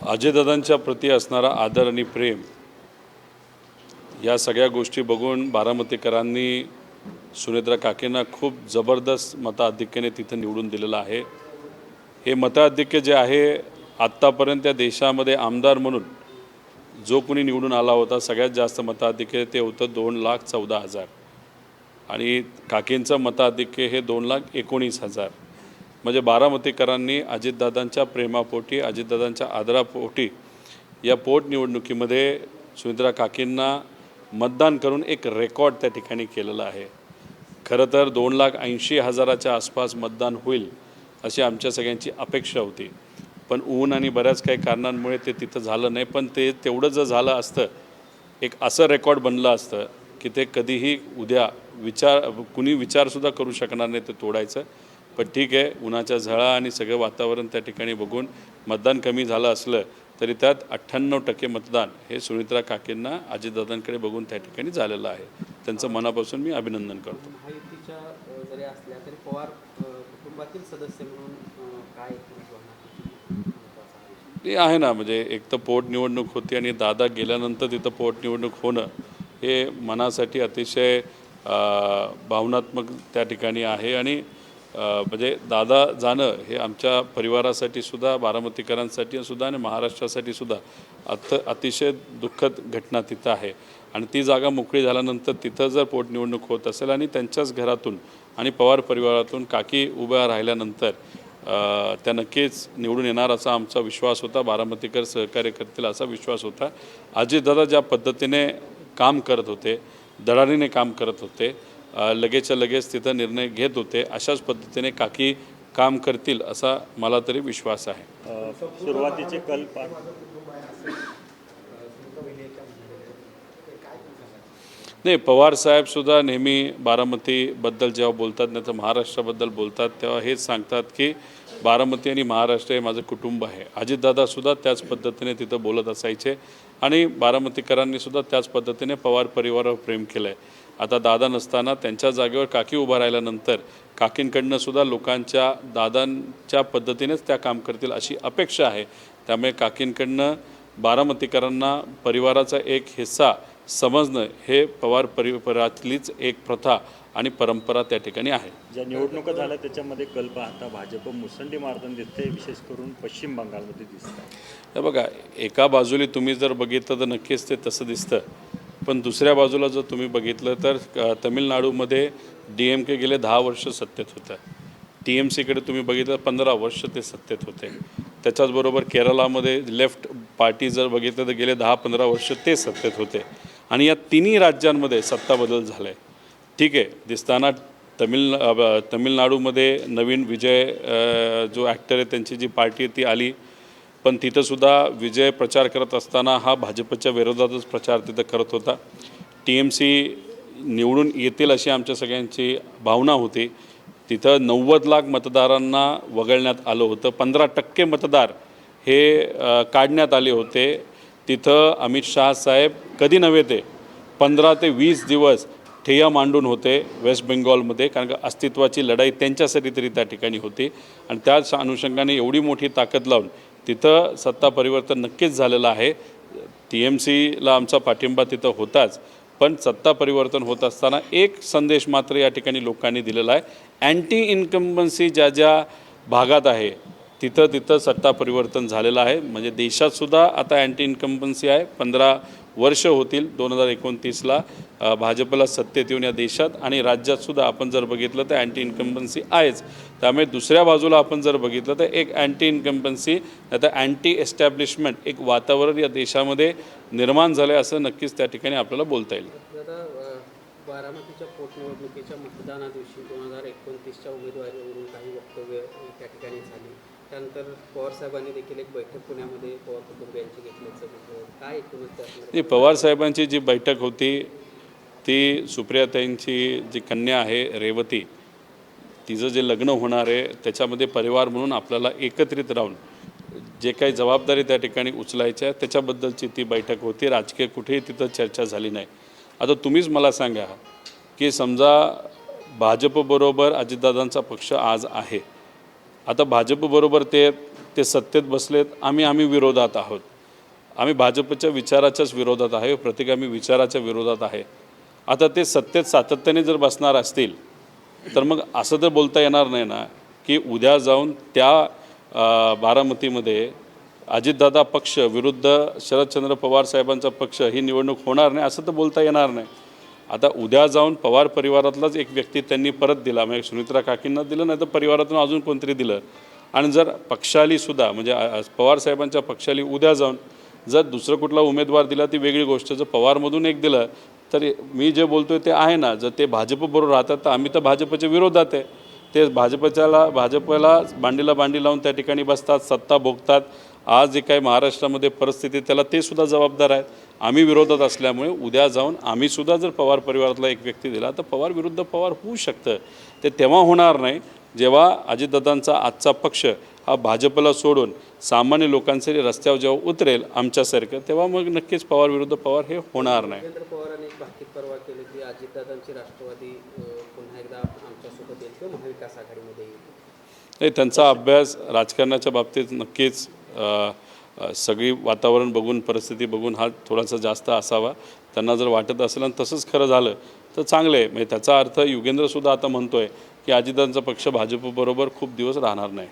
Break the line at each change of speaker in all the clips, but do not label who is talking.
अजयदादांच्या प्रती असणारा आदर आणि प्रेम या सगळ्या गोष्टी बघून बारामतीकरांनी सुनेत्रा काकेंना खूप जबरदस्त मताधिक्याने तिथं निवडून दिलेलं आहे। हे मताधिक्य जे आहे आत्तापर्यंत त्या देशामध्ये आमदार म्हणून जो कोणी निवडून आला होता सगळ्यात जास्त मताधिक्य ते होतं 2,14,000 आणि काकेंचं मताधिक्य हे 2,19,000। म्हणजे बारामतीकरांनी अजितदादांच्या प्रेमापोटी अजितदादांच्या आदरापोटी या पोटनिवडणुकीमध्ये सुनेत्रा काकेंना मतदान करून एक रेकॉर्ड त्या ठिकाणी केलेला आहे। खरं तर 2,80,000च्या आसपास मतदान होईल अशी आमच्या सगळ्यांची अपेक्षा होती, पण ऊन आणि बऱ्याच काही कारणांमुळे ते तिथं झालं नाही। पण ते तेवढं जर झालं असतं एक असं रेकॉर्ड बनलं असतं की ते कधीही उद्या कुणी विचारसुद्धा करू शकणार नाही ते तोडायचं। पण ठीक आहे, उन्हाच्या झळा आणि सगळं वातावरण त्या ठिकाणी बघून मतदान कमी झालं असलं तरी त्यात 98% मतदान हे सुनेत्रा काकेंना अजितदादांकडे बघून त्या ठिकाणी झालेलं आहे। त्यांचं मनापासून मी अभिनंदन करतो।
महायुतीच्या जरी असल्या तरी पवार कुटुंबातील सदस्य म्हणून काय
ते आहे ना, म्हणजे एक तर पोटनिवडणूक होती आणि दादा गेल्यानंतर तिथं पोटनिवडणूक होणं हे मनासाठी अतिशय भावनात्मक त्या ठिकाणी आहे। आणि म्हणजे दादा जाणं हे आमच्या परिवारासाठी सुद्धा बारामतीकरांसाठी सुद्धा आणि महाराष्ट्रासाठी सुद्धा अतिशय दुःखद घटना तिथं आहे। आणि ती जागा मोकळी झाल्यानंतर तिथं जर पोटनिवडणूक होत असेल आणि त्यांच्याच घरातून आणि पवार परिवारातून काकी उभ्या राहिल्यानंतर त्या नक्कीच निवडून येणार असा आमचा विश्वास होता। बारामतीकर सहकार्य करतील असा विश्वास होता। अजितदादा ज्या पद्धतीने काम करत होते, धडाडीने काम करत होते, लगेचच्या लगेच तिथं निर्णय घेत होते, अशाच पद्धतीने काकी काम करतील असा मला तरी विश्वास आहे।
सुरुवातीचे कल
नाही, पवार साहेबसुद्धा नेहमी बारामतीबद्दल जेव्हा बोलतात नाही तर महाराष्ट्राबद्दल बोलतात तेव्हा हेच सांगतात की बारामती आणि महाराष्ट्र हे माझं कुटुंब आहे। अजितदादासुद्धा त्याच पद्धतीने तिथं बोलत असायचे आणि बारामतीकरांनीसुद्धा त्याच पद्धतीने पवार परिवारावर प्रेम केलं आहे। आता दादा नसताना त्यांच्या जागेवर काकी उभा राहिल्यानंतर काकींकडनं सुद्धा लोकांच्या दादांच्या पद्धतीनेच त्या काम करतील अशी अपेक्षा आहे। त्यामुळे काकींकडनं बारामतीकरांना परिवाराचा एक हिस्सा समजणं हे पवार परिवारातलीच एक प्रथा आणि परंपरा त्या ठिकाणी आहे।
ज्या निवडणुका झाल्या त्याच्यामध्ये कल पाहता भाजप मुसंडी मारताना दिसते, विशेष करून पश्चिम बंगालमध्ये दिसतं।
हे बघा, एका बाजूला तुम्ही जर बघितलं तर नक्कीच ते तसं दिसतं, पण दुसऱ्या बाजूला जर तुम्ही बघितलं तर तमिळनाडूमध्ये DMK गेले 10 वर्ष सत्तेत होतं, TMCकडे तुम्ही बघितलं 15 वर्ष ते सत्तेत होते। त्याच्याचबरोबर केरळामध्ये लेफ्ट पार्टी जर बघितलं तर गेले 10-15 वर्ष ते सत्तेत होते आणि या तिन्ही राज्यांमध्ये सत्ता बदल झाला आहे। ठीक आहे, दिसताना तमिळनाडूमध्ये नवीन विजय जो ॲक्टर आहे त्यांची जी पार्टी आहे ती आली, पण तिथंसुद्धा विजय प्रचार करत असताना हा भाजपच्या विरोधातच प्रचार तिथं करत होता। TMC निवडून येतील अशी आमच्या सगळ्यांची भावना होती। तिथं 90 लाख मतदारांना वगळण्यात आलं होतं, 15% मतदार हे काढण्यात आले होते। तिथं अमित शाह साहेब कधी नव्हे ते 15 ते 20 दिवस ठेया मांडून होते वेस्ट बेंगॉलमध्ये, कारण का अस्तित्वाची लढाई त्यांच्यासाठी तरी त्या ठिकाणी होती आणि त्याच अनुषंगाने एवढी मोठी ताकद लावून तिथं सत्ता परिवर्तन नक्कीच झालेलं आहे। TMCला आमचा पाठिंबा तिथं होताच, पण सत्ता परिवर्तन होत असताना एक संदेश मात्र या ठिकाणी लोकांनी दिलेला आहे, अँटी इन्कम्बन्सी ज्या ज्या भागात आहे तिथं सत्ता परिवर्तन झालेलं आहे। म्हणजे देशातसुद्धा आता अँटी इन्कम्बन्सी आहे। 15 वर्ष होतील 2029ला भाजपला सत्तेत येऊन या देशात, आणि राज्यातसुद्धा आपण जर बघितलं तर अँटी इन्कम्बन्सी आहेच। त्यामुळे दुसऱ्या बाजूला आपण जर बघितलं तर एक अँटी इन्कम्बन्सी नाही तर अँटी एस्टॅब्लिशमेंट एक वातावरण या देशामध्ये निर्माण झालं आहे असं नक्कीच त्या ठिकाणी आपल्याला बोलता येईल।
बारामतीच्या पोटनिवडणुकीच्या मतदाना दिवशी 2029च्या उमेदवारीवरून काही वक्तव्य त्या ठिकाणी झाली, त्यानंतर पवारसाहेबांनी देखील एक बैठक पुण्यामध्ये पवार कुटुंबियांची घेतल्याचं काय एकूणच
पवारसाहेबांची जी बैठक होती ती सुप्रियाताईंची जी कन्या आहे रेवती, तिचं जे लग्न होणार आहे त्याच्यामध्ये परिवार म्हणून आपल्याला एकत्रित राहून जे काही जबाबदारी त्या ठिकाणी उचलायच्या त्याच्याबद्दलची ती बैठक होती। राजकीय कुठेही तिथं चर्चा झाली नाही। आता तुम्हीच मला सांगा की समजा भाजपबरोबर अजितदादांचा पक्ष आज आहे, आता भाजपबरोबर ते ते सत्तेत बसलेत, आम्ही विरोधात आहोत. आम्ही भाजपच्या विचाराच्याच विरोधात आहे, प्रतिगामी विचाराच्या विरोधात आहे. आता ते सत्तेत सातत्याने जर बसणार असतील तर मग असं तर बोलता येणार नाही ना की उद्या जाऊन त्या बारामतीमध्ये अजितदादा पक्ष विरुद्ध शरदचंद्र पवार साहेबांचा पक्ष ही निवडणूक होणार नाही असं तर बोलता येणार नाही. आता उद्या जाऊन पवार परिवारातलाच एक व्यक्ती त्यांनी परत दिला, म्हणजे सुनित्रा काकींना दिलं, नाही तर परिवारातून अजून कोणतरी दिलं. आणि जर पक्षालीसुद्धा म्हणजे पवार साहेबांच्या पक्षाली उद्या जाऊन जर दुसरं कुठला उमेदवार दिला ती वेगळी गोष्ट, जर पवारमधून एक दिलं तर मी जे बोलतोय ते आहे ना. जर ते भाजपबरोबर राहतात तर आम्ही तर भाजपच्या विरोधात आहे. ते भाजपला बांडीला बांडी लावून त्या ठिकाणी बसतात, सत्ता भोगतात. आज जे काही महाराष्ट्रामध्ये परिस्थिती त्याला ते सुद्धा जबाबदार आहेत. आम्ही विरोधात असल्यामुळे उद्या जाऊन आम्हीसुद्धा जर पवार परिवारातला एक व्यक्ती दिला तर पवार विरुद्ध पवार होऊ शकतं. ते तेव्हा होणार नाही जेव्हा अजितदादांचा आजचा पक्ष हा भाजपला सोडून सामान्य लोकांसाठी रस्त्यावर जेव्हा उतरेल आमच्यासारखं, तेव्हा मग नक्कीच पवार विरुद्ध पवार हे होणार नाही.
देवेंद्र पवारांनी एक भाकीत परवा केली की अजितदादांची राष्ट्रवादी पुन्हा एकदा आमच्यासोबत येईल किंवा महाविकास आघाडीमध्ये येईल.
नाही, त्यांचा अभ्यास राजकारणाच्या बाबतीत नक्कीच सगळी वातावरण बघून परिस्थिती बघून हा थोडासा जास्त असावा. त्यांना जर वाटत असेल आणि तसंच खरं झालं तर चांगलं आहे. म्हणजे त्याचा अर्थ युगेंद्रसुद्धा आता म्हणतोय की अजितदादांचा पक्ष भाजपबरोबर खूप दिवस राहणार नाही.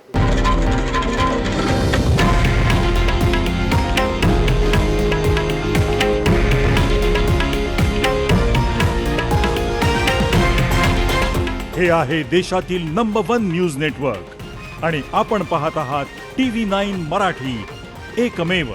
हे आहे देशातील नंबर 1 न्यूज नेटवर्क आणि आपण पाहत आहात TV9 मराठी, एकमेव.